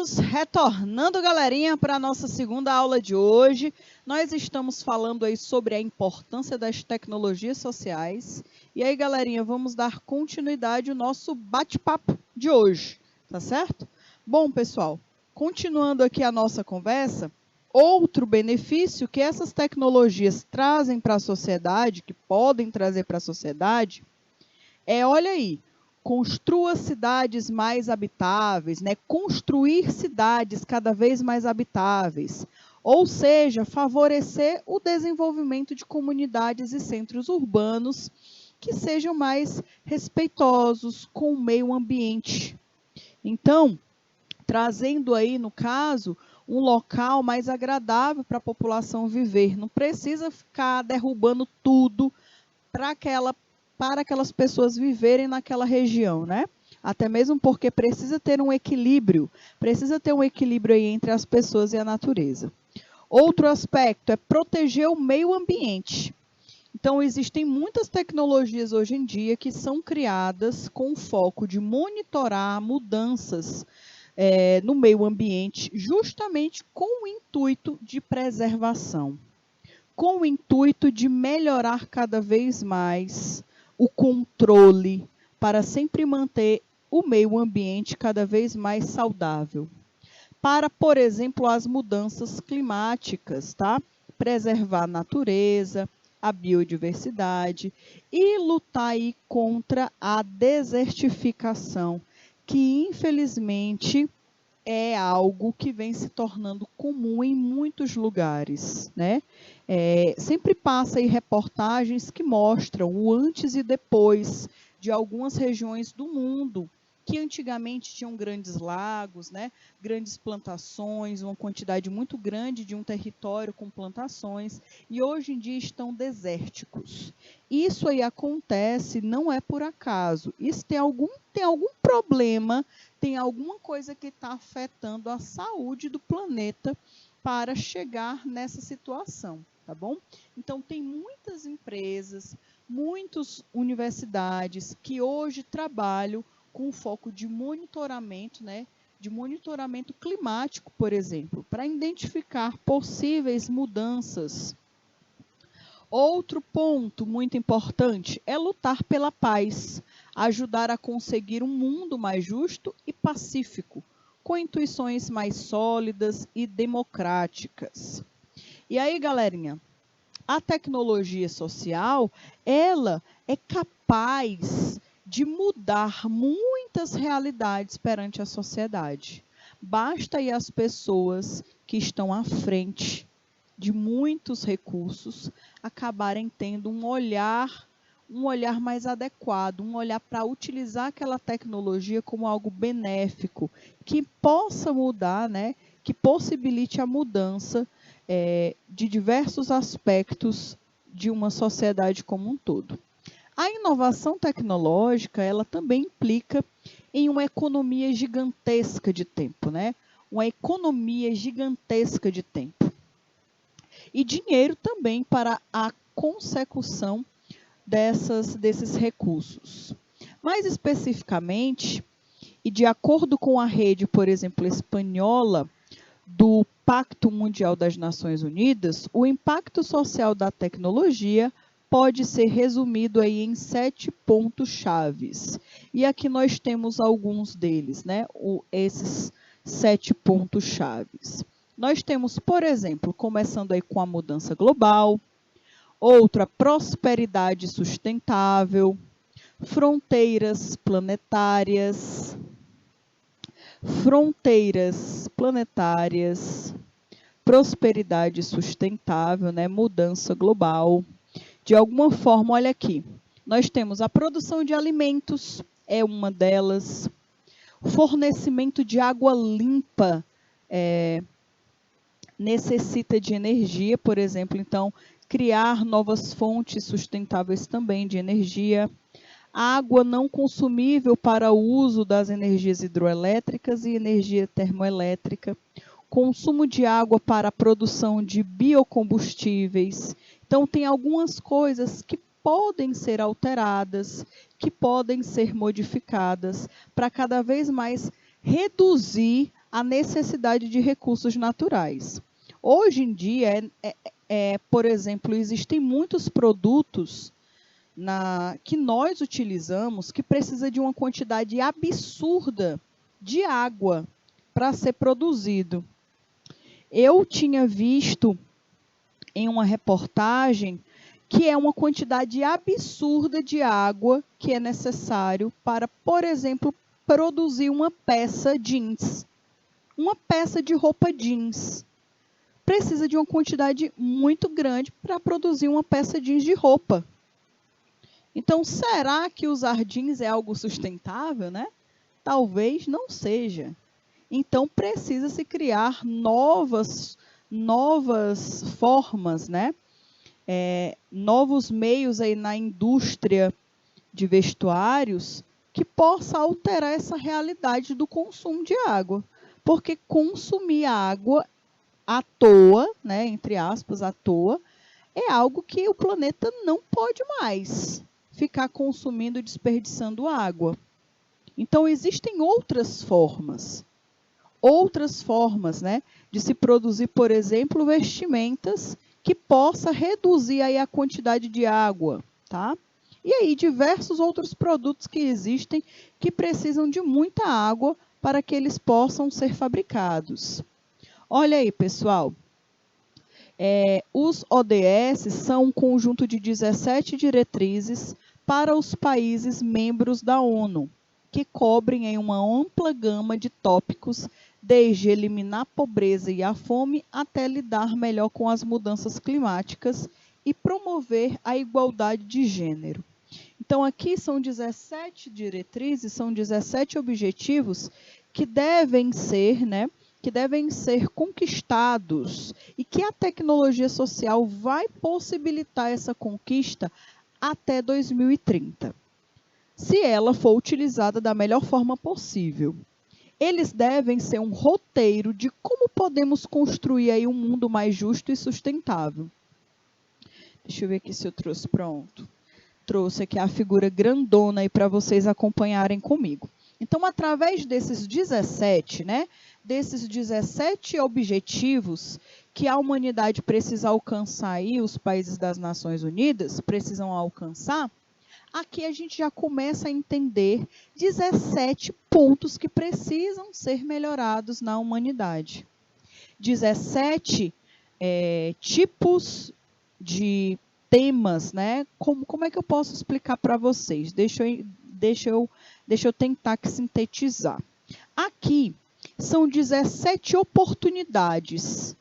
Estamos retornando, galerinha, para a nossa segunda aula de hoje. Nós estamos falando aí sobre a importância das tecnologias sociais. E aí, galerinha, vamos dar continuidade ao nosso bate-papo de hoje, tá certo? Bom, pessoal, continuando aqui a nossa conversa, outro benefício que essas tecnologias trazem para a sociedade, que podem trazer para a sociedade, olha aí, construa cidades mais habitáveis, né? Construir cidades cada vez mais habitáveis. Ou seja, favorecer o desenvolvimento de comunidades e centros urbanos que sejam mais respeitosos com o meio ambiente. Então, trazendo aí, no caso, um local mais agradável para a população viver. Não precisa ficar derrubando tudo para aquelas pessoas viverem naquela região, né? Até mesmo porque precisa ter um equilíbrio aí entre as pessoas e a natureza. Outro aspecto é proteger o meio ambiente. Então, existem muitas tecnologias hoje em dia que são criadas com o foco de monitorar mudanças no meio ambiente, justamente com o intuito de preservação, com o intuito de melhorar cada vez mais o controle para sempre manter o meio ambiente cada vez mais saudável. Para, por exemplo, as mudanças climáticas, tá? Preservar a natureza, a biodiversidade e lutar aí contra a desertificação, que infelizmente é algo que vem se tornando comum em muitos lugares, né? Sempre passa aí reportagens que mostram o antes e depois de algumas regiões do mundo que antigamente tinham grandes lagos, né? Grandes plantações, uma quantidade muito grande de um território com plantações, e hoje em dia estão desérticos. Isso aí acontece, não é por acaso. Isso tem algum problema, tem alguma coisa que está afetando a saúde do planeta para chegar nessa situação, tá bom? Então, tem muitas empresas, muitas universidades que hoje trabalham com foco de monitoramento, né? De monitoramento climático, por exemplo, para identificar possíveis mudanças. Outro ponto muito importante é lutar pela paz, ajudar a conseguir um mundo mais justo e pacífico, com intuições mais sólidas e democráticas. E aí, galerinha, a tecnologia social, ela é capaz de mudar muitas realidades perante a sociedade. Basta aí as pessoas que estão à frente de muitos recursos acabarem tendo um olhar mais adequado, um olhar para utilizar aquela tecnologia como algo benéfico, que possa mudar, né, que possibilite a mudança de diversos aspectos de uma sociedade como um todo. A inovação tecnológica, ela também implica em uma economia gigantesca de tempo, né? Uma economia gigantesca de tempo. E dinheiro também para a consecução desses recursos. Mais especificamente, e de acordo com a rede, por exemplo, espanhola, do Pacto Mundial das Nações Unidas, o impacto social da tecnologia pode ser resumido aí em 7 pontos chaves. E aqui nós temos alguns deles, né? Esses 7 pontos chaves. Nós temos, por exemplo, começando aí com a mudança global, outra, prosperidade sustentável, fronteiras planetárias, prosperidade sustentável, né? Mudança global. De alguma forma, olha aqui, nós temos a produção de alimentos, é uma delas, fornecimento de água limpa, necessita de energia, por exemplo, então, criar novas fontes sustentáveis também de energia, água não consumível para o uso das energias hidroelétricas e energia termoelétrica, consumo de água para a produção de biocombustíveis. Então, tem algumas coisas que podem ser alteradas, que podem ser modificadas para cada vez mais reduzir a necessidade de recursos naturais. Hoje em dia, por exemplo, existem muitos produtos que nós utilizamos que precisa de uma quantidade absurda de água para ser produzido. Eu tinha visto em uma reportagem que é uma quantidade absurda de água que é necessário para, por exemplo, produzir uma peça jeans. Uma peça de roupa jeans. Precisa de uma quantidade muito grande para produzir uma peça jeans de roupa. Então, será que usar jeans é algo sustentável, né? Talvez não seja. Então, precisa-se criar novas formas, né? Novos meios aí na indústria de vestuários que possa alterar essa realidade do consumo de água. Porque consumir água à toa, né, entre aspas, à toa, é algo que o planeta não pode mais ficar consumindo e desperdiçando água. Então, existem outras formas, né, de se produzir, por exemplo, vestimentas que possa reduzir aí a quantidade de água, tá? E aí, diversos outros produtos que existem que precisam de muita água para que eles possam ser fabricados. Olha aí, pessoal. Os ODS são um conjunto de 17 diretrizes para os países membros da ONU, que cobrem em uma ampla gama de tópicos, desde eliminar a pobreza e a fome até lidar melhor com as mudanças climáticas e promover a igualdade de gênero. Então, aqui são 17 diretrizes, são 17 objetivos que devem ser, né, conquistados e que a tecnologia social vai possibilitar essa conquista até 2030, se ela for utilizada da melhor forma possível. Eles devem ser um roteiro de como podemos construir aí um mundo mais justo e sustentável. Deixa eu ver aqui se eu trouxe pronto. Trouxe aqui a figura grandona aí para vocês acompanharem comigo. Então, através desses 17, né, desses 17 objetivos que a humanidade precisa alcançar aí, os países das Nações Unidas precisam alcançar, aqui a gente já começa a entender 17 pontos que precisam ser melhorados na humanidade. 17 tipos de temas, né? Como é que eu posso explicar para vocês? Deixa eu tentar sintetizar. Aqui são 17 oportunidades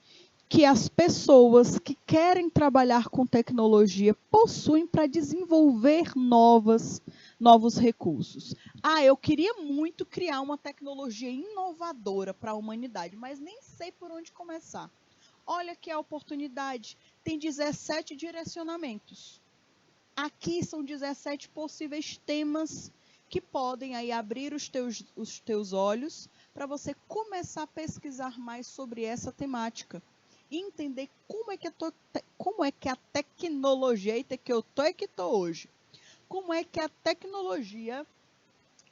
que as pessoas que querem trabalhar com tecnologia possuem para desenvolver novos recursos. Eu queria muito criar uma tecnologia inovadora para a humanidade, mas nem sei por onde começar. Olha aqui a oportunidade, tem 17 direcionamentos. Aqui são 17 possíveis temas que podem aí abrir os teus olhos para você começar a pesquisar mais sobre essa temática. E entender como é que a tecnologia, eita que eu tô hoje, como é que a tecnologia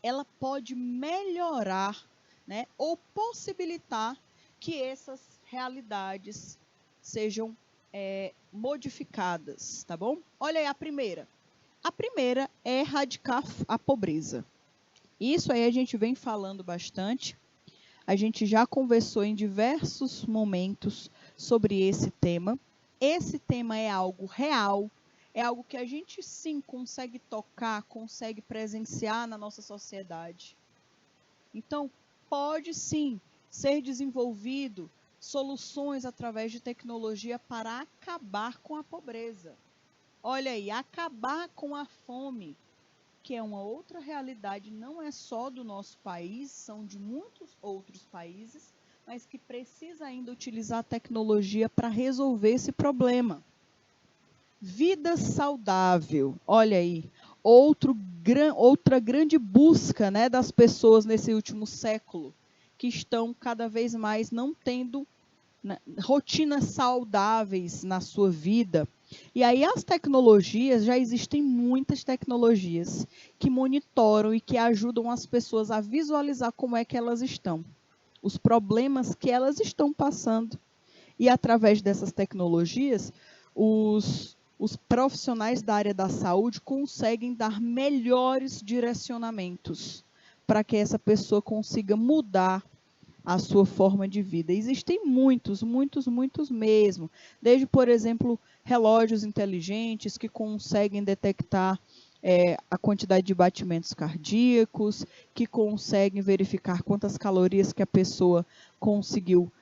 ela pode melhorar, né, ou possibilitar que essas realidades sejam modificadas, tá bom? Olha aí a primeira. A primeira é erradicar a pobreza. Isso aí a gente vem falando bastante. A gente já conversou em diversos momentos sobre esse tema. Esse tema é algo real, é algo que a gente sim consegue tocar, consegue presenciar na nossa sociedade. Então, pode sim ser desenvolvido soluções através de tecnologia para acabar com a pobreza. Olha aí, acabar com a fome, que é uma outra realidade, não é só do nosso país, são de muitos outros países, mas que precisa ainda utilizar a tecnologia para resolver esse problema. Vida saudável, olha aí, outra grande busca, né, das pessoas nesse último século, que estão cada vez mais não tendo rotinas saudáveis na sua vida. E aí as tecnologias, já existem muitas tecnologias que monitoram e que ajudam as pessoas a visualizar como é que elas estão. os problemas que elas estão passando. E através dessas tecnologias, os profissionais da área da saúde conseguem dar melhores direcionamentos para que essa pessoa consiga mudar a sua forma de vida. Existem muitos mesmo. Desde, por exemplo, relógios inteligentes que conseguem detectar a quantidade de batimentos cardíacos, que conseguem verificar quantas calorias que a pessoa conseguiu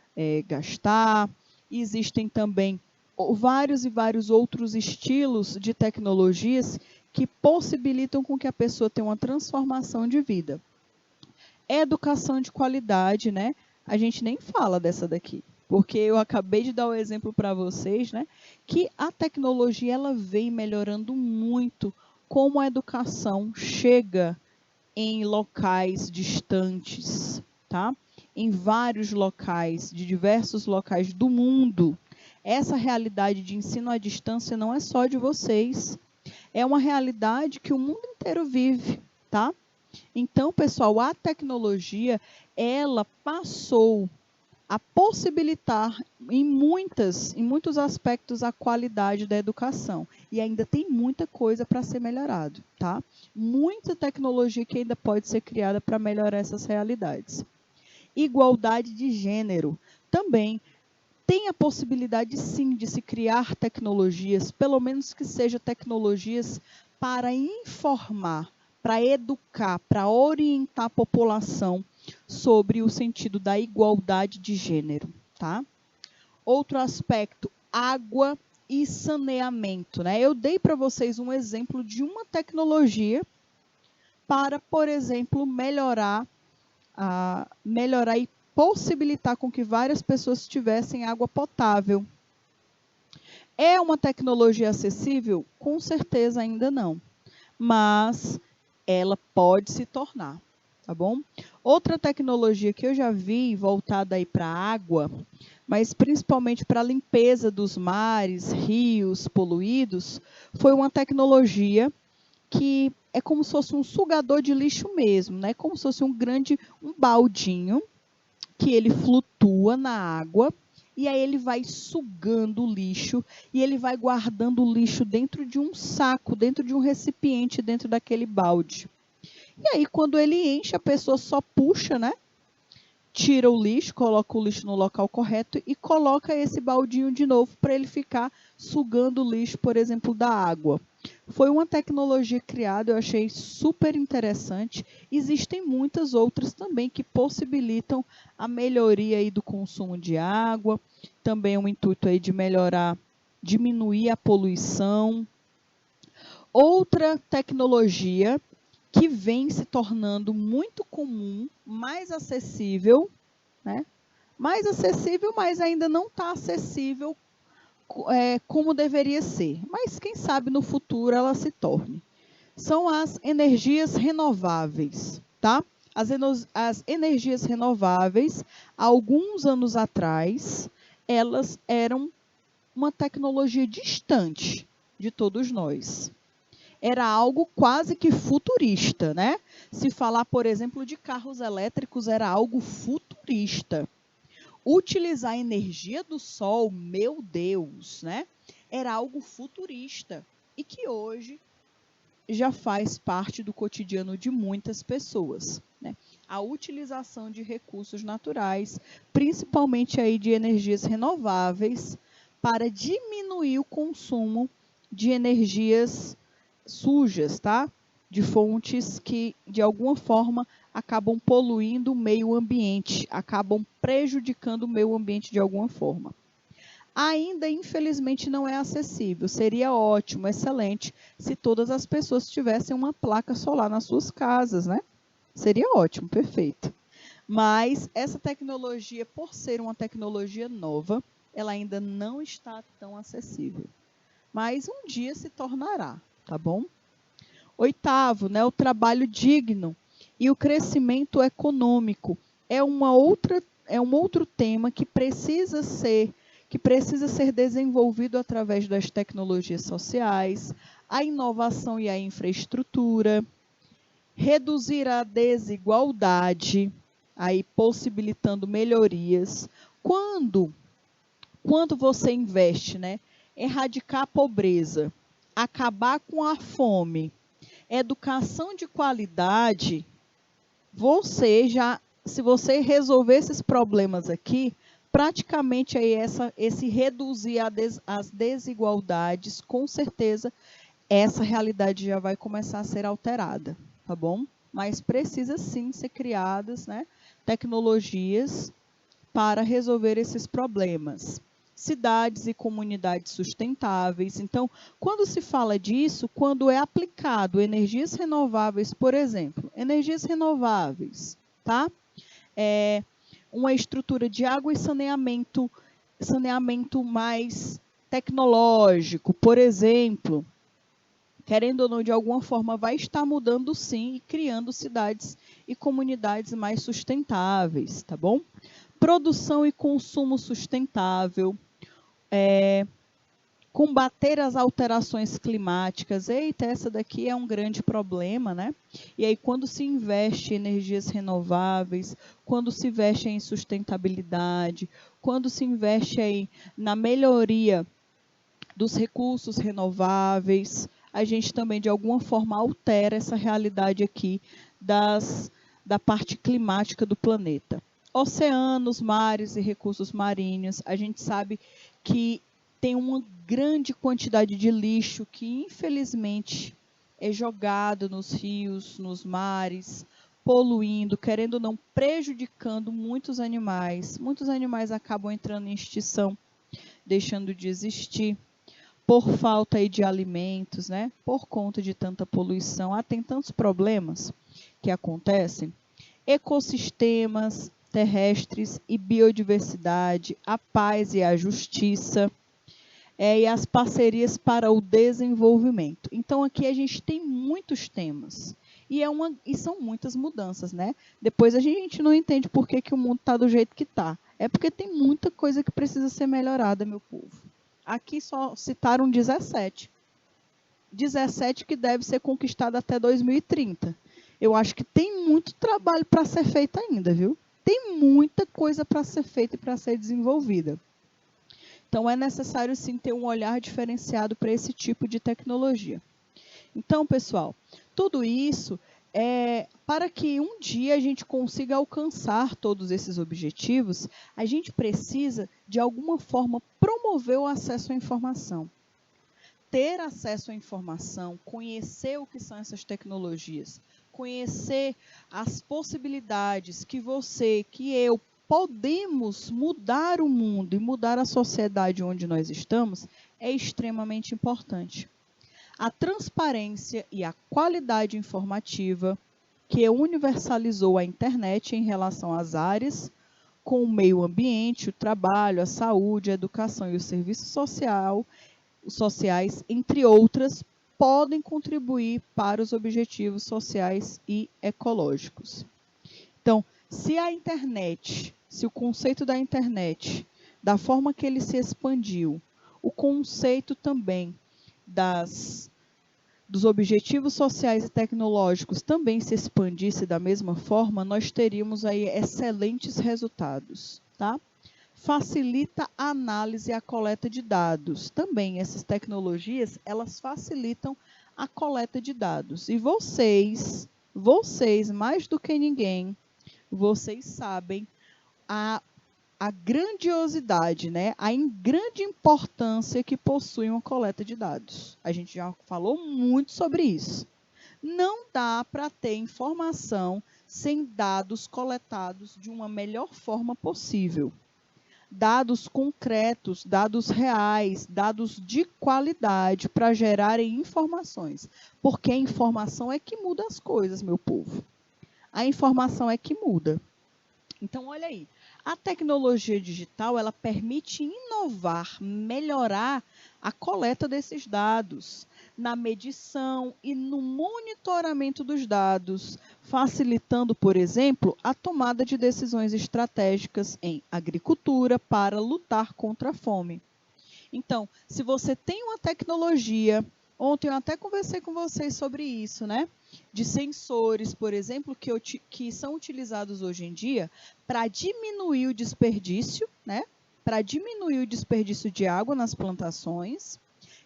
gastar. Existem também vários outros estilos de tecnologias que possibilitam com que a pessoa tenha uma transformação de vida. Educação de qualidade, né? A gente nem fala dessa daqui, porque eu acabei de dar o exemplo para vocês, né? Que a tecnologia ela vem melhorando muito como a educação chega em locais distantes, tá? Em vários locais, de diversos locais do mundo. Essa realidade de ensino à distância não é só de vocês, é uma realidade que o mundo inteiro vive, tá? Então, pessoal, a tecnologia, ela passou a possibilitar em muitos aspectos a qualidade da educação. E ainda tem muita coisa para ser melhorado, tá? Muita tecnologia que ainda pode ser criada para melhorar essas realidades. Igualdade de gênero. Também tem a possibilidade, sim, de se criar tecnologias, pelo menos que sejam tecnologias para informar, para educar, para orientar a população sobre o sentido da igualdade de gênero, tá? Outro aspecto, água e saneamento, né? Eu dei para vocês um exemplo de uma tecnologia para, por exemplo, melhorar e possibilitar com que várias pessoas tivessem água potável. É uma tecnologia acessível? Com certeza ainda não, mas ela pode se tornar, tá bom? Outra tecnologia que eu já vi voltada aí para a água, mas principalmente para a limpeza dos mares, rios poluídos, foi uma tecnologia que é como se fosse um sugador de lixo mesmo, né? Como se fosse um baldinho que ele flutua na água e aí ele vai sugando o lixo e ele vai guardando o lixo dentro de um saco, dentro de um recipiente, dentro daquele balde. E aí, quando ele enche, a pessoa só puxa, né? Tira o lixo, coloca o lixo no local correto e coloca esse baldinho de novo para ele ficar sugando o lixo, por exemplo, da água. Foi uma tecnologia criada, eu achei super interessante. Existem muitas outras também que possibilitam a melhoria aí do consumo de água, também um intuito aí de melhorar, diminuir a poluição. Outra tecnologia que vem se tornando muito comum, mais acessível, né? Mais acessível, mas ainda não está acessível como deveria ser. Mas quem sabe no futuro ela se torne. São as energias renováveis, tá? As energias renováveis, há alguns anos atrás, elas eram uma tecnologia distante de todos nós. Era algo quase que futurista, né? Se falar, por exemplo, de carros elétricos, era algo futurista. Utilizar a energia do sol, meu Deus, né? Era algo futurista e que hoje já faz parte do cotidiano de muitas pessoas, né? A utilização de recursos naturais, principalmente aí de energias renováveis, para diminuir o consumo de energias sujas, tá? De fontes que, de alguma forma, acabam poluindo o meio ambiente, acabam prejudicando o meio ambiente de alguma forma. Ainda, infelizmente, não é acessível. Seria ótimo, excelente, se todas as pessoas tivessem uma placa solar nas suas casas, né? Seria ótimo, perfeito. Mas essa tecnologia, por ser uma tecnologia nova, ela ainda não está tão acessível. Mas um dia se tornará, tá bom? Oitavo, né, o trabalho digno e o crescimento econômico é um outro tema que precisa ser desenvolvido através das tecnologias sociais, a inovação e a infraestrutura, reduzir a desigualdade, aí possibilitando melhorias. Quando você investe, né, erradicar a pobreza, acabar com a fome, educação de qualidade, se você resolver esses problemas aqui, praticamente aí esse reduzir as desigualdades, com certeza essa realidade já vai começar a ser alterada, tá bom? Mas precisa sim ser criadas, né, tecnologias para resolver esses problemas. Cidades e comunidades sustentáveis. Então, quando se fala disso, quando é aplicado energias renováveis, por exemplo, energias renováveis, tá? Uma estrutura de água e saneamento mais tecnológico, por exemplo, querendo ou não, de alguma forma, vai estar mudando sim e criando cidades e comunidades mais sustentáveis, tá bom? Produção e consumo sustentável, combater as alterações climáticas. Eita, essa daqui é um grande problema, né? E aí, quando se investe em energias renováveis, quando se investe em sustentabilidade, quando se investe aí na melhoria dos recursos renováveis, a gente também, de alguma forma, altera essa realidade aqui da parte climática do planeta. Oceanos, mares e recursos marinhos, a gente sabe que tem uma grande quantidade de lixo que, infelizmente, é jogado nos rios, nos mares, poluindo, querendo ou não, prejudicando muitos animais. Muitos animais acabam entrando em extinção, deixando de existir por falta aí de alimentos, né? Por conta de tanta poluição. Tem tantos problemas que acontecem. Ecossistemas terrestres e biodiversidade, a paz e a justiça, e as parcerias para o desenvolvimento. Então, aqui a gente tem muitos temas. E são muitas mudanças, né? Depois a gente não entende por que o mundo está do jeito que está. É porque tem muita coisa que precisa ser melhorada, meu povo. Aqui só citaram 17. 17 que deve ser conquistado até 2030. Eu acho que tem muito trabalho para ser feito ainda, viu? Tem muita coisa para ser feita e para ser desenvolvida. Então, é necessário, sim, ter um olhar diferenciado para esse tipo de tecnologia. Então, pessoal, tudo isso para que um dia a gente consiga alcançar todos esses objetivos, a gente precisa, de alguma forma, promover o acesso à informação. Ter acesso à informação, conhecer o que são essas tecnologias, conhecer as possibilidades que você, que eu, podemos mudar o mundo e mudar a sociedade onde nós estamos, é extremamente importante. A transparência e a qualidade informativa que universalizou a internet em relação às áreas, com o meio ambiente, o trabalho, a saúde, a educação e o serviço sociais, entre outras, podem contribuir para os objetivos sociais e ecológicos. Então, se a internet, se o conceito da internet, da forma que ele se expandiu, o conceito também dos objetivos sociais e tecnológicos também se expandisse da mesma forma, nós teríamos aí excelentes resultados, tá? Facilita a análise e a coleta de dados. Também essas tecnologias, elas facilitam a coleta de dados. E vocês, mais do que ninguém, vocês sabem a grandiosidade, né? A grande importância que possui uma coleta de dados. A gente já falou muito sobre isso. Não dá para ter informação sem dados coletados de uma melhor forma possível. Dados concretos, dados reais, dados de qualidade para gerarem informações. Porque a informação é que muda as coisas, meu povo. A informação é que muda. Então, olha aí. A tecnologia digital, ela permite inovar, melhorar a coleta desses dados, na medição e no monitoramento dos dados, facilitando, por exemplo, a tomada de decisões estratégicas em agricultura para lutar contra a fome. Então, se você tem uma tecnologia Ontem eu até conversei com vocês sobre isso, né? De sensores, por exemplo, que são utilizados hoje em dia para diminuir o desperdício, né? Para diminuir o desperdício de água nas plantações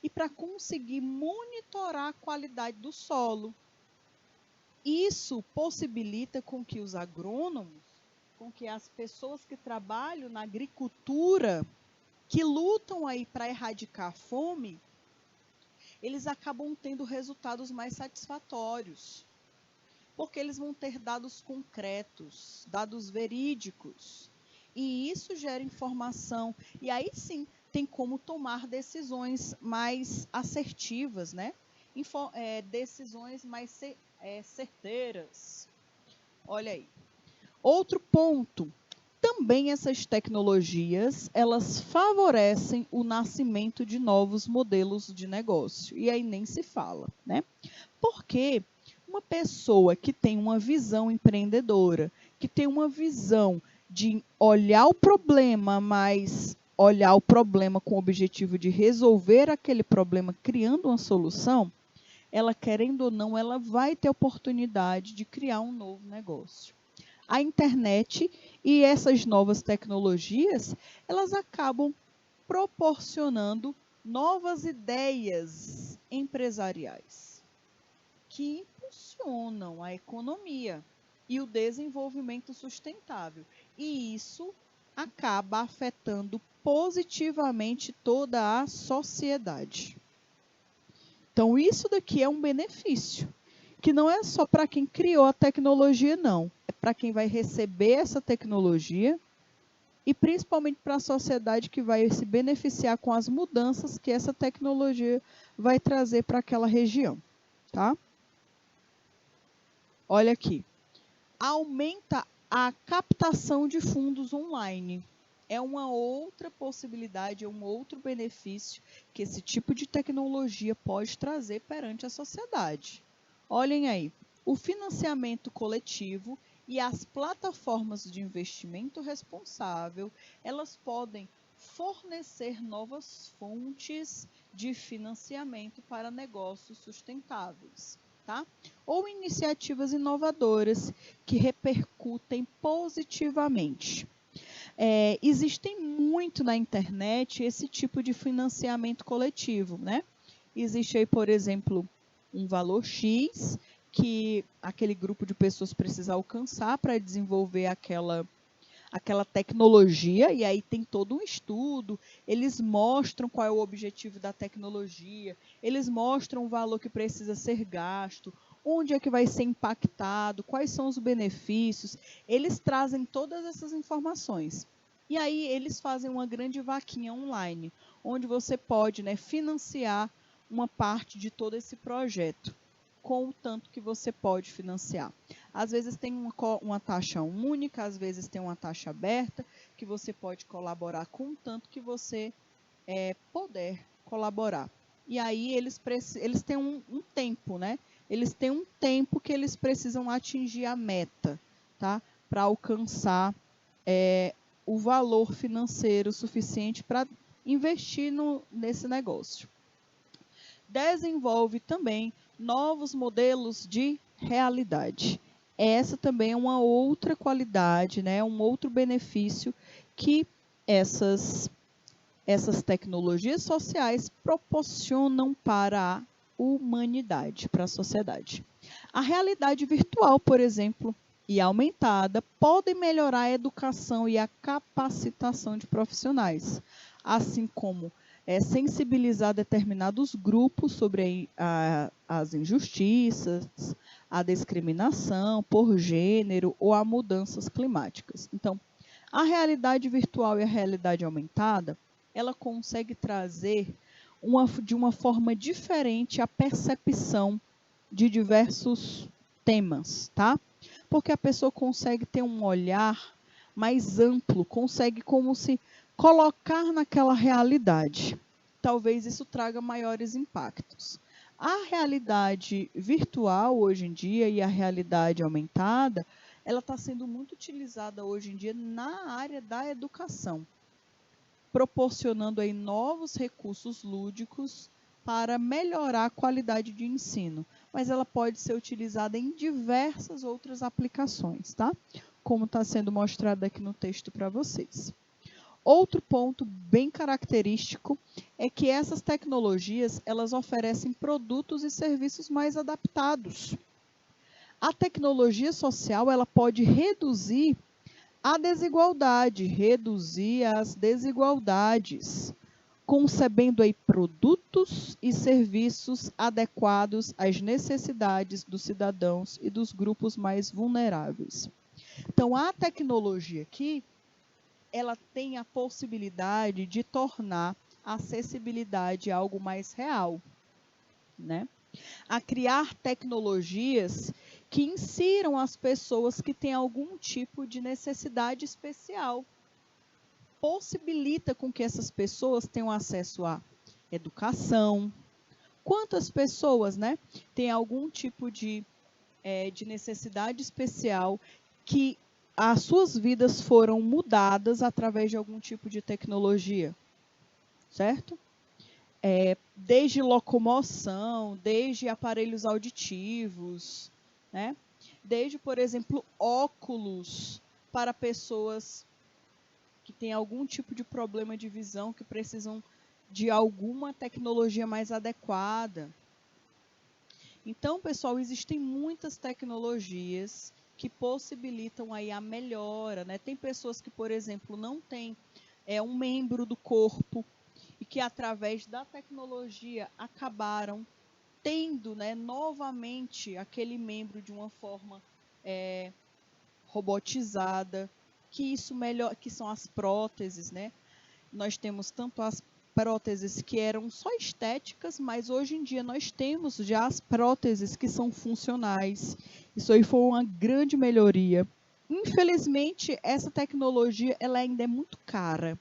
e para conseguir monitorar a qualidade do solo. Isso possibilita com que os agrônomos, com que as pessoas que trabalham na agricultura, que lutam aí para erradicar a fome, eles acabam tendo resultados mais satisfatórios, porque eles vão ter dados concretos, dados verídicos, e isso gera informação, e aí sim tem como tomar decisões mais assertivas, né? Decisões mais certeiras. Olha aí. Outro ponto, também essas tecnologias, elas favorecem o nascimento de novos modelos de negócio. E aí nem se fala, né? Porque uma pessoa que tem uma visão empreendedora, que tem uma visão de olhar o problema, mas olhar o problema com o objetivo de resolver aquele problema, criando uma solução, ela, querendo ou não, ela vai ter oportunidade de criar um novo negócio. A internet e essas novas tecnologias, elas acabam proporcionando novas ideias empresariais que impulsionam a economia e o desenvolvimento sustentável. E isso acaba afetando positivamente toda a sociedade. Então, isso daqui é um benefício, que não é só para quem criou a tecnologia, não. É para quem vai receber essa tecnologia e principalmente para a sociedade que vai se beneficiar com as mudanças que essa tecnologia vai trazer para aquela região, tá? Olha aqui. Aumenta a captação de fundos online. É uma outra possibilidade, é um outro benefício que esse tipo de tecnologia pode trazer perante a sociedade. Olhem aí, o financiamento coletivo e as plataformas de investimento responsável, elas podem fornecer novas fontes de financiamento para negócios sustentáveis, tá? Ou iniciativas inovadoras que repercutem positivamente. Existem muito na internet esse tipo de financiamento coletivo, né? Existe aí, por exemplo, um valor X que aquele grupo de pessoas precisa alcançar para desenvolver aquela tecnologia, e aí tem todo um estudo, eles mostram qual é o objetivo da tecnologia, eles mostram o valor que precisa ser gasto, onde é que vai ser impactado, quais são os benefícios, eles trazem todas essas informações. E aí eles fazem uma grande vaquinha online, onde você pode, né, financiar uma parte de todo esse projeto, com o tanto que você pode financiar. Às vezes tem uma taxa única, às vezes tem uma taxa aberta, que você pode colaborar com o tanto que você puder colaborar. E aí eles têm um tempo, né? Eles têm um tempo que eles precisam atingir a meta, tá? Para alcançar o valor financeiro suficiente para investir nesse negócio. Desenvolve também novos modelos de realidade. Essa também é uma outra qualidade, né? Um outro benefício que essas tecnologias sociais proporcionam para a humanidade, para a sociedade. A realidade virtual, por exemplo, e aumentada, podem melhorar a educação e a capacitação de profissionais, assim como sensibilizar determinados grupos sobre as injustiças, a discriminação por gênero ou a mudanças climáticas. Então, a realidade virtual e a realidade aumentada, ela consegue trazer de uma forma diferente a percepção de diversos temas, tá? Porque a pessoa consegue ter um olhar mais amplo, consegue como se colocar naquela realidade. Talvez isso traga maiores impactos. A realidade virtual hoje em dia e a realidade aumentada, ela está sendo muito utilizada hoje em dia na área da educação, proporcionando aí novos recursos lúdicos para melhorar a qualidade de ensino, mas ela pode ser utilizada em diversas outras aplicações, tá? Como está sendo mostrado aqui no texto para vocês. Outro ponto bem característico é que essas tecnologias, elas oferecem produtos e serviços mais adaptados. A tecnologia social, ela pode reduzir a desigualdade, reduzir as desigualdades, concebendo aí produtos e serviços adequados às necessidades dos cidadãos e dos grupos mais vulneráveis. Então, a tecnologia aqui, ela tem a possibilidade de tornar a acessibilidade algo mais real, né? A criar tecnologias que insiram as pessoas que têm algum tipo de necessidade especial. Possibilita com que essas pessoas tenham acesso à educação. Quantas pessoas, né, têm algum tipo de necessidade especial que as suas vidas foram mudadas através de algum tipo de tecnologia, certo? Desde locomoção, desde aparelhos auditivos, né? Desde, por exemplo, óculos para pessoas que têm algum tipo de problema de visão, que precisam de alguma tecnologia mais adequada. Então, pessoal, existem muitas tecnologias que possibilitam aí a melhora, né? Tem pessoas que, por exemplo, não têm um membro do corpo e que, através da tecnologia, acabaram tendo, né, novamente aquele membro de uma forma robotizada, que são as próteses, né? Nós temos tanto as próteses que eram só estéticas, mas hoje em dia nós temos já as próteses que são funcionais. Isso aí foi uma grande melhoria. Infelizmente, essa tecnologia ela ainda é muito cara,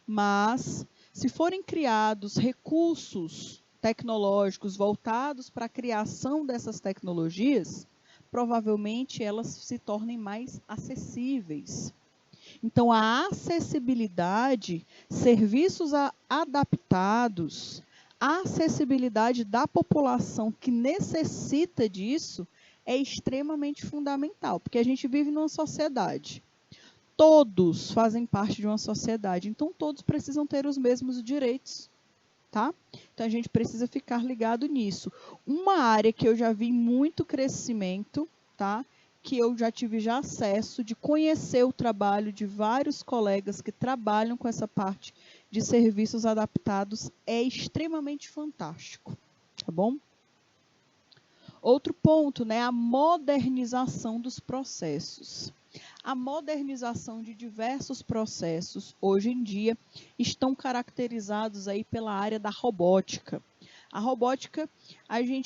mas se forem criados recursos tecnológicos voltados para a criação dessas tecnologias, provavelmente elas se tornem mais acessíveis. Então, a acessibilidade, serviços adaptados, a acessibilidade da população que necessita disso é extremamente fundamental, porque a gente vive numa sociedade. Todos fazem parte de uma sociedade, então todos precisam ter os mesmos direitos, tá? Então a gente precisa ficar ligado nisso. Uma área que eu já vi muito crescimento, tá? Que eu já tive acesso de conhecer o trabalho de vários colegas que trabalham com essa parte de serviços adaptados, é extremamente fantástico, tá bom? Outro ponto, né, a modernização dos processos. A modernização de diversos processos, hoje em dia, estão caracterizados aí pela área da robótica. A robótica,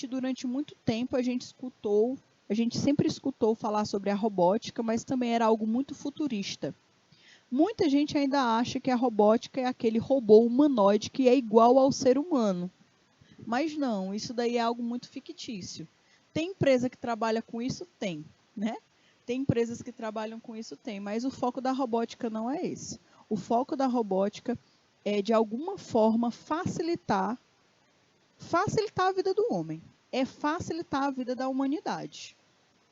durante muito tempo, a gente sempre escutou falar sobre a robótica, mas também era algo muito futurista. Muita gente ainda acha que a robótica é aquele robô humanoide que é igual ao ser humano. Mas não, isso daí é algo muito fictício. Tem empresa que trabalha com isso? Tem, né? Tem empresas que trabalham com isso? Tem, mas o foco da robótica não é esse. O foco da robótica é, de alguma forma, facilitar a vida do homem. É facilitar a vida da humanidade,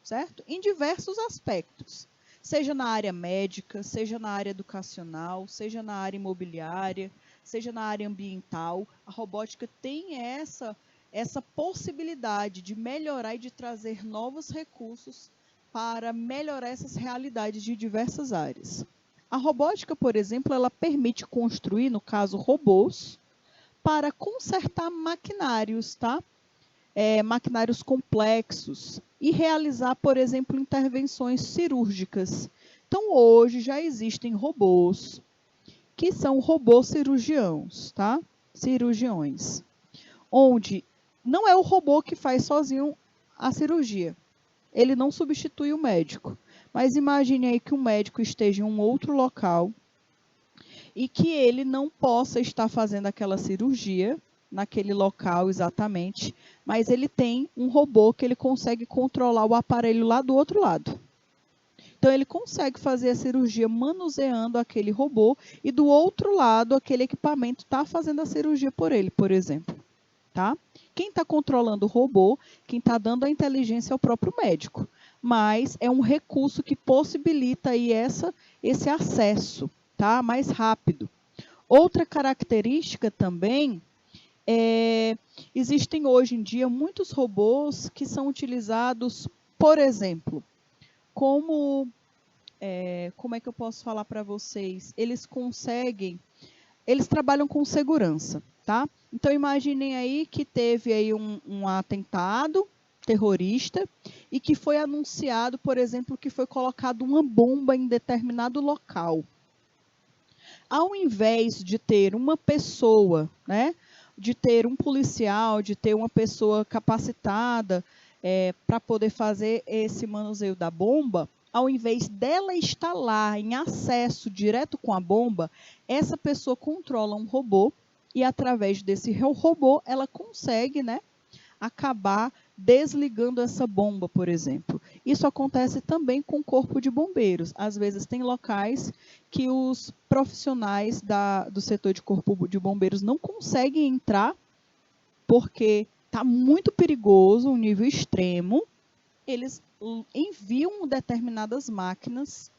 certo? Em diversos aspectos. Seja na área médica, seja na área educacional, seja na área imobiliária, seja na área ambiental. A robótica tem essa possibilidade de melhorar e de trazer novos recursos para melhorar essas realidades de diversas áreas. A robótica, por exemplo, ela permite construir, no caso, robôs para consertar maquinários, tá? Maquinários complexos e realizar, por exemplo, intervenções cirúrgicas. Então, hoje já existem robôs que são robôs cirurgiões, tá? Cirurgiões, onde não é o robô que faz sozinho a cirurgia. Ele não substitui o médico. Mas imagine aí que um médico esteja em um outro local e que ele não possa estar fazendo aquela cirurgia naquele local exatamente, mas ele tem um robô que ele consegue controlar o aparelho lá do outro lado. Então, ele consegue fazer a cirurgia manuseando aquele robô e do outro lado, aquele equipamento está fazendo a cirurgia por ele, por exemplo. tá? Quem está controlando o robô, quem está dando a inteligência é o próprio médico. Mas é um recurso que possibilita aí esse acesso, tá? Mais rápido. Outra característica também existem hoje em dia muitos robôs que são utilizados, por exemplo, como é que eu posso falar para vocês? Eles trabalham com segurança, tá? Então imaginem aí que teve aí um atentado terrorista e que foi anunciado, por exemplo, que foi colocado uma bomba em determinado local. Ao invés de ter uma pessoa, né, de ter um policial, de ter uma pessoa capacitada para poder fazer esse manuseio da bomba, ao invés dela estar lá em acesso direto com a bomba, essa pessoa controla um robô e através desse robô ela consegue, né, acabar desligando essa bomba, por exemplo. Isso acontece também com o corpo de bombeiros. Às vezes tem locais que os profissionais do setor de corpo de bombeiros não conseguem entrar porque está muito perigoso, um nível extremo. Eles enviam determinadas máquinas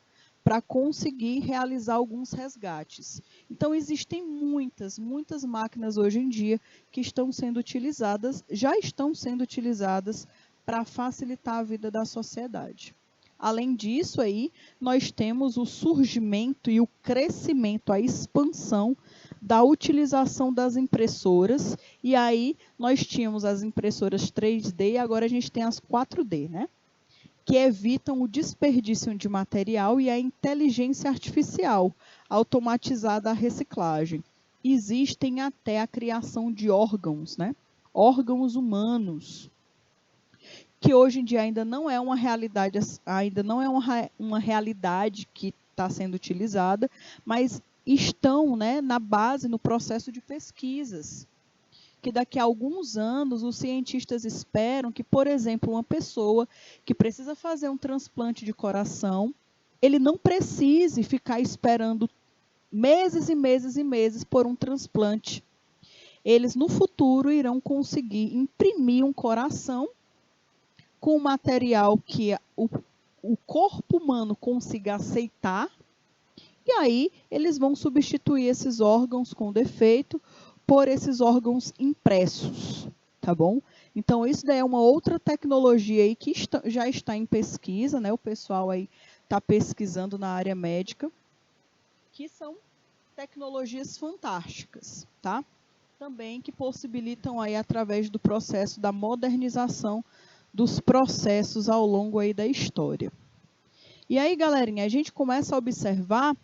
para conseguir realizar alguns resgates. Então, existem muitas máquinas hoje em dia que estão sendo utilizadas, já estão sendo utilizadas para facilitar a vida da sociedade. Além disso, aí, nós temos o surgimento e o crescimento, a expansão da utilização das impressoras. E aí, nós tínhamos as impressoras 3D e agora a gente tem as 4D, né? Que evitam o desperdício de material e a inteligência artificial, automatizada a reciclagem. Existem até a criação de órgãos, né? Órgãos humanos, que hoje em dia ainda não é uma realidade, uma realidade que está sendo utilizada, mas estão, né, na base, no processo de pesquisas. Que daqui a alguns anos os cientistas esperam que, por exemplo, uma pessoa que precisa fazer um transplante de coração, ele não precise ficar esperando meses e meses e meses por um transplante. Eles, no futuro, irão conseguir imprimir um coração com material que o corpo humano consiga aceitar, e aí eles vão substituir esses órgãos com defeito por esses órgãos impressos, tá bom? Então, isso daí é uma outra tecnologia aí que já está em pesquisa, né? O pessoal aí está pesquisando na área médica, que são tecnologias fantásticas, tá? Também que possibilitam aí, através do processo da modernização dos processos ao longo aí da história. E aí, galerinha, a gente começa a observar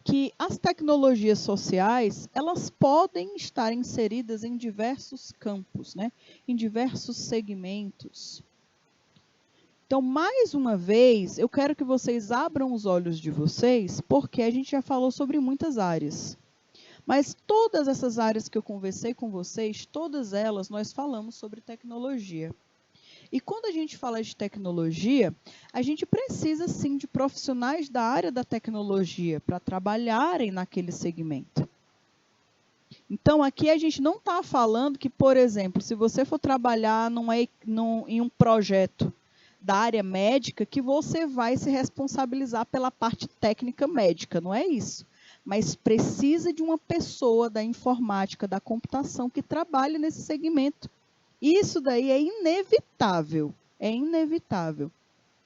que as tecnologias sociais, elas podem estar inseridas em diversos campos, né? Em diversos segmentos. Então, mais uma vez, eu quero que vocês abram os olhos de vocês, porque a gente já falou sobre muitas áreas. Mas todas essas áreas que eu conversei com vocês, todas elas nós falamos sobre tecnologia. E quando a gente fala de tecnologia, a gente precisa sim de profissionais da área da tecnologia para trabalharem naquele segmento. Então, aqui a gente não está falando que, por exemplo, se você for trabalhar em um projeto da área médica, que você vai se responsabilizar pela parte técnica médica, não é isso. Mas precisa de uma pessoa da informática, da computação, que trabalhe nesse segmento. Isso daí é inevitável,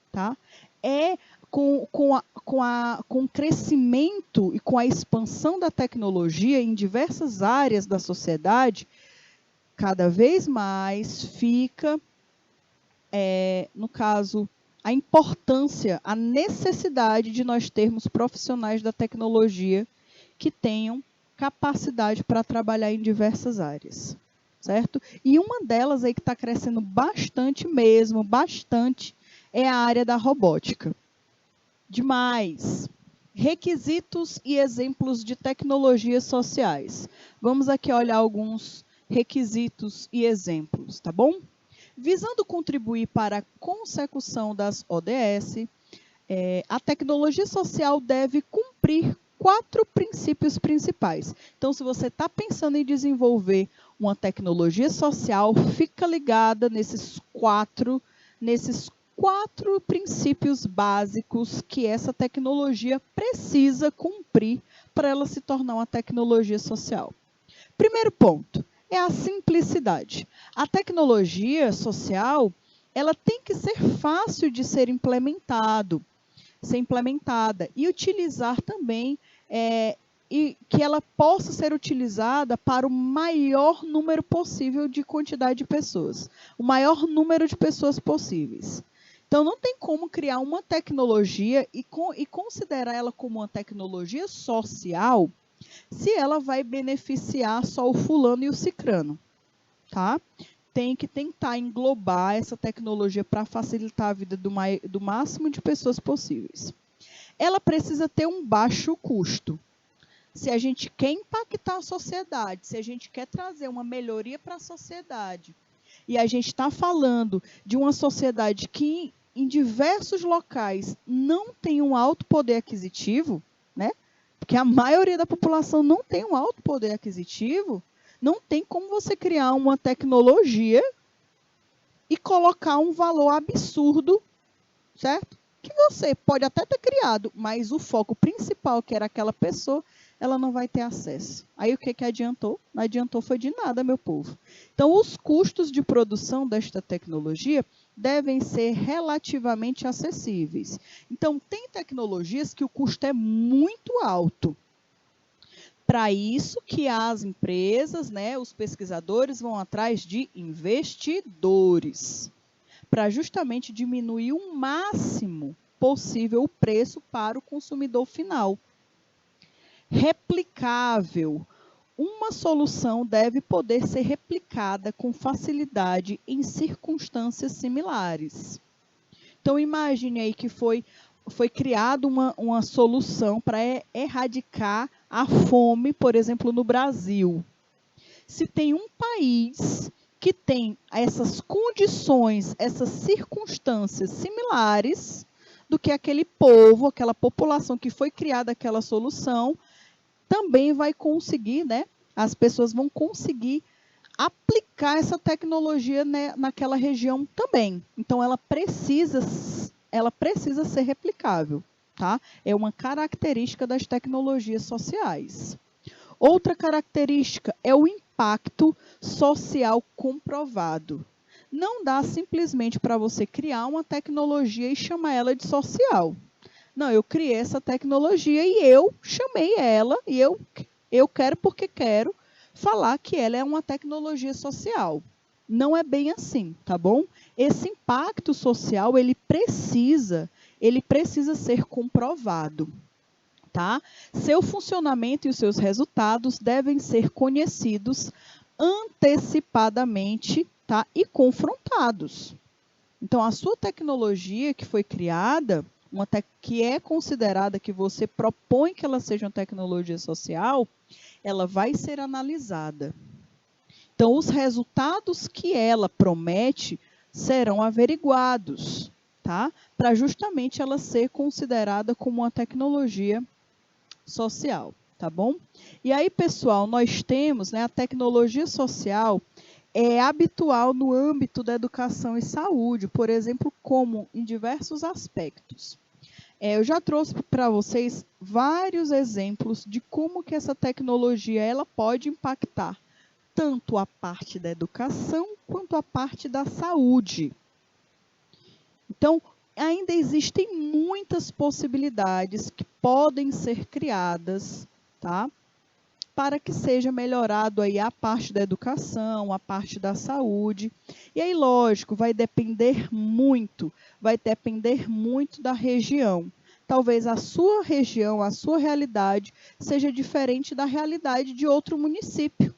tá? Com o crescimento e com a expansão da tecnologia em diversas áreas da sociedade, cada vez mais fica, no caso, a importância, a necessidade de nós termos profissionais da tecnologia que tenham capacidade para trabalhar em diversas áreas. Certo? E uma delas aí que está crescendo bastante mesmo, é a área da robótica. Demais. Requisitos e exemplos de tecnologias sociais. Vamos aqui olhar alguns requisitos e exemplos, tá bom? Visando contribuir para a consecução das ODS, a tecnologia social deve cumprir 4 princípios principais. Então, se você está pensando em desenvolver uma tecnologia social, fica ligada nesses quatro princípios básicos que essa tecnologia precisa cumprir para ela se tornar uma tecnologia social. Primeiro ponto é a simplicidade. A tecnologia social, ela tem que ser fácil de ser implementada e utilizar também, e que ela possa ser utilizada para o maior número possível de quantidade de pessoas, o maior número de pessoas possíveis. Então, não tem como criar uma tecnologia e considerar ela como uma tecnologia social se ela vai beneficiar só o fulano e o cicrano, tá? Tem que tentar englobar essa tecnologia para facilitar a vida do máximo de pessoas possíveis. Ela precisa ter um baixo custo. Se a gente quer impactar a sociedade, se a gente quer trazer uma melhoria para a sociedade, e a gente está falando de uma sociedade que em diversos locais não tem um alto poder aquisitivo, né? Porque a maioria da população não tem um alto poder aquisitivo, não tem como você criar uma tecnologia e colocar um valor absurdo, certo? Que você pode até ter criado, mas o foco principal, que era aquela pessoa, ela não vai ter acesso. Aí o que adiantou? Não adiantou foi de nada, meu povo. Então, os custos de produção desta tecnologia devem ser relativamente acessíveis. Então, tem tecnologias que o custo é muito alto. Para isso que as empresas, né, os pesquisadores vão atrás de investidores, para justamente diminuir o máximo possível o preço para o consumidor final. Replicável. Uma solução deve poder ser replicada com facilidade em circunstâncias similares. Então, imagine aí que foi criada uma solução para erradicar a fome, por exemplo, no Brasil. Se tem um país que tem essas condições, essas circunstâncias similares do que aquele povo, aquela população que foi criada aquela solução, também vai conseguir, né? As pessoas vão conseguir aplicar essa tecnologia, né, naquela região também. Então, ela precisa ser replicável, tá? É uma característica das tecnologias sociais. Outra característica é o impacto social comprovado. Não dá simplesmente para você criar uma tecnologia e chamar ela de social. Não, eu criei essa tecnologia e eu chamei ela, e eu quero porque quero falar que ela é uma tecnologia social. Não é bem assim, tá bom? Esse impacto social, ele precisa ser comprovado, tá? Seu funcionamento e os seus resultados devem ser conhecidos antecipadamente, tá? E confrontados. Então, a sua tecnologia que foi criada, que é considerada, que você propõe que ela seja uma tecnologia social, ela vai ser analisada. Então, os resultados que ela promete serão averiguados, tá? Para justamente ela ser considerada como uma tecnologia social, tá bom? E aí, pessoal, nós temos, né, a tecnologia social é habitual no âmbito da educação e saúde, por exemplo, como em diversos aspectos. Eu já trouxe para vocês vários exemplos de como que essa tecnologia ela pode impactar tanto a parte da educação quanto a parte da saúde. Então, ainda existem muitas possibilidades que podem ser criadas, tá? Para que seja melhorado aí a parte da educação, a parte da saúde. E aí, lógico, vai depender muito da região. Talvez a sua região, a sua realidade, seja diferente da realidade de outro município,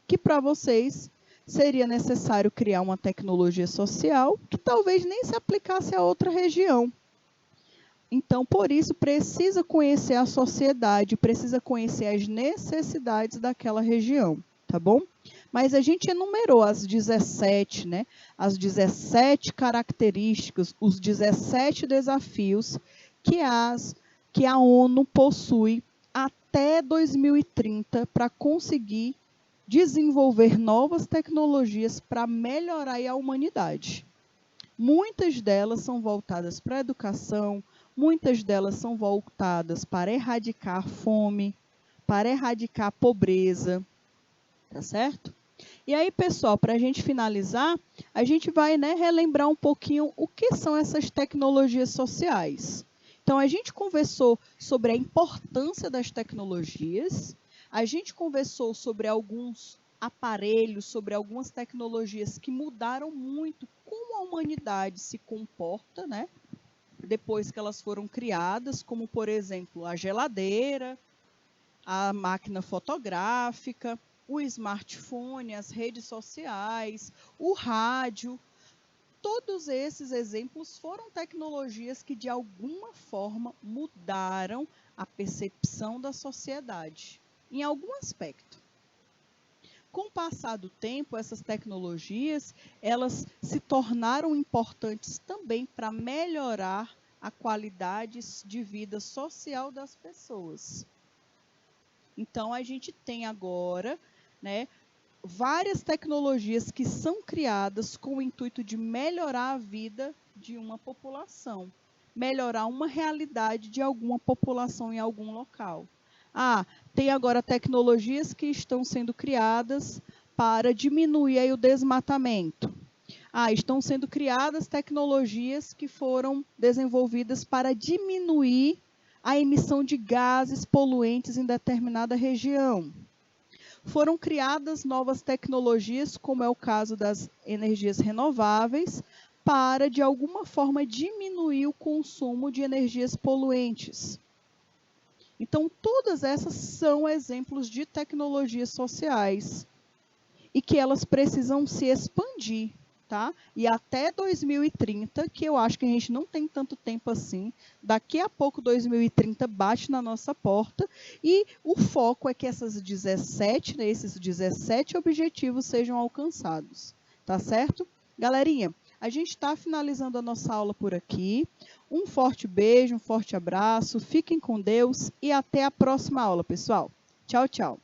que para vocês seria necessário criar uma tecnologia social que talvez nem se aplicasse a outra região. Então, por isso, precisa conhecer a sociedade, precisa conhecer as necessidades daquela região, tá bom? Mas a gente enumerou as 17, né? As 17 características, os 17 desafios que a ONU possui a até 2030 para conseguir desenvolver novas tecnologias para melhorar a humanidade. Muitas delas são voltadas para a educação, muitas delas são voltadas para erradicar a fome, para erradicar a pobreza, tá certo? E aí, pessoal, para a gente finalizar, a gente vai, relembrar um pouquinho o que são essas tecnologias sociais. Então, a gente conversou sobre a importância das tecnologias, a gente conversou sobre alguns aparelhos, sobre algumas tecnologias que mudaram muito como a humanidade se comporta, depois que elas foram criadas, como, por exemplo, a geladeira, a máquina fotográfica, o smartphone, as redes sociais, o rádio. Todos esses exemplos foram tecnologias que, de alguma forma, mudaram a percepção da sociedade, em algum aspecto. Com o passar do tempo, essas tecnologias, elas se tornaram importantes também para melhorar a qualidade de vida social das pessoas. Então, a gente tem agora, várias tecnologias que são criadas com o intuito de melhorar a vida de uma população, melhorar uma realidade de alguma população em algum local. Tem agora tecnologias que estão sendo criadas para diminuir aí o desmatamento. Estão sendo criadas tecnologias que foram desenvolvidas para diminuir a emissão de gases poluentes em determinada região. Foram criadas novas tecnologias, como é o caso das energias renováveis, para, de alguma forma, diminuir o consumo de energias poluentes. Então, todas essas são exemplos de tecnologias sociais e que elas precisam se expandir, tá? E até 2030, que eu acho que a gente não tem tanto tempo assim, daqui a pouco 2030 bate na nossa porta e o foco é que esses 17 objetivos sejam alcançados, tá certo? Galerinha, a gente está finalizando a nossa aula por aqui. Um forte beijo, um forte abraço, fiquem com Deus e até a próxima aula, pessoal. Tchau, tchau.